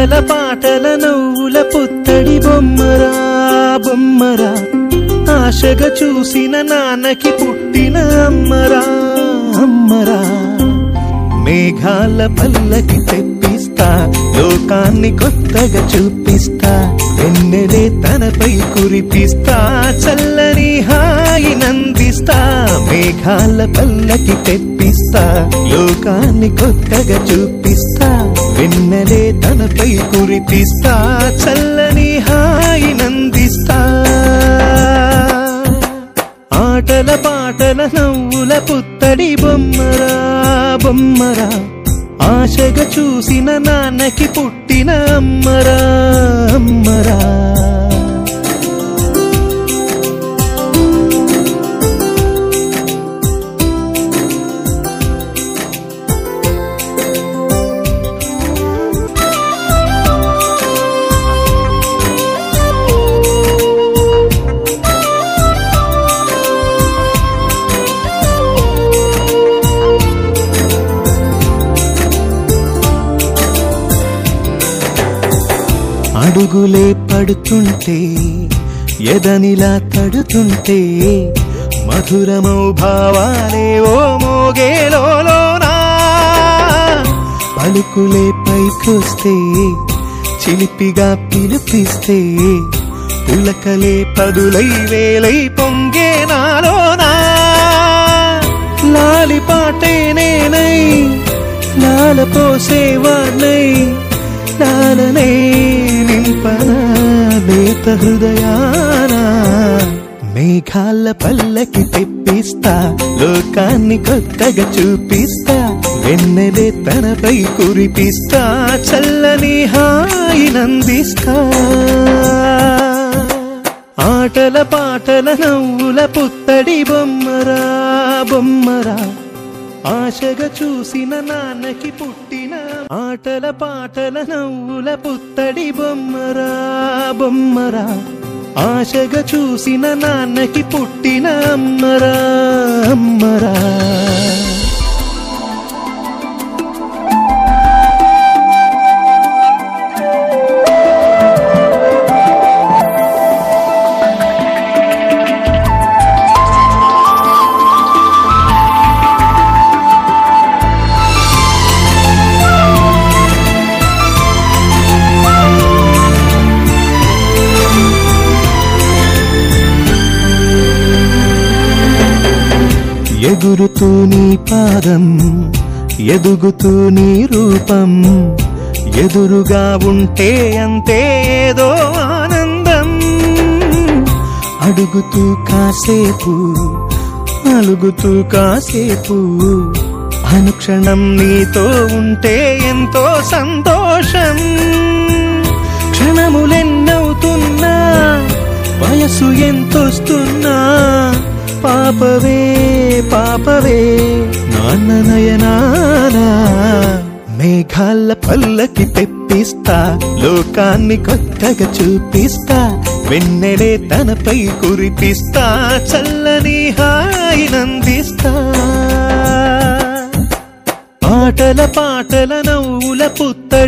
ఆటల పాటల నవ్వుల పుత్తడి బొమ్మరా బొమ్మరా ఆశగా చూసిన నాన్నకి పుట్టిన అమ్మరా అమ్మరా మేఘాల పల్లకి తెప్పిస్తా లోకాన్ని కొత్తగా చూపిస్తా వెన్నెలే తనపై కురిపిస్తా చల్లని హాయి నందిస్తా మేఘాల పల్లకి తెప్పిస్తా లోకాన్ని కొత్తగా చూపిస్తా వెన్నెలే తనపై కురిపిస్తా చల్లని హాయి నందిస్తా ఆటల పాటల నవ్వుల పుత్తడి బొమ్మరా బొమ్మరా ఆశగా చూసిన నాన్నకి పుట్టిన అమ్మరా అమ్మరా అడుగులే పడుతుంటే ఎదనిలా తడుతుంటే మధురమౌ భావాలే ఓ మోగేలోనా పలుకులే పైకొస్తే చిలిపిగా పిలిపిస్తే పులకలే పదులై వేలై పొంగే నాలోనా లాలి పాటే నేనై లాల పోసేవాణ్ణై లాలనే నింపనా లేత హృదయానా మేఘాల పల్లకి తెప్పిస్తా లోకాన్ని కొత్తగా చూపిస్తా వెన్నెలే తనపై కురిపిస్తా చల్లని హాయి నందిస్తా ఆటల పాటల నవ్వుల పుత్తడి బొమ్మరా బొమ్మరా ఆశగా చూసిన నాన్నకి పుట్టిన ఆటల పాటల నవ్వుల పుత్తడి బొమ్మరా బొమ్మరా ఆశగా చూసిన నాన్నకి పుట్టిన అమ్మరా అమ్మరా ఎగురుతూ నీ పాదం ఎదుగుతూ నీ రూపం ఎదురుగా ఉంటే అంతే ఏదో ఆనందం అడుగుతూ కాసేపు అలుగుతూ కాసేపు అనుక్షణం నీతో ఉంటే ఎంతో సంతోషం క్షణములెన్నవుతున్నా వయసు ఎంతొస్తున్నా పాపవే పాపవే నాన్న నయనానా మేఘాల పల్లకి తెప్పిస్తా లోకాన్ని కొత్తగా చూపిస్తా వెన్నెలే తనపై కురిపిస్తా చల్లని హాయి నందిస్తా ఆటల పాటల నవ్వుల పుత్తడి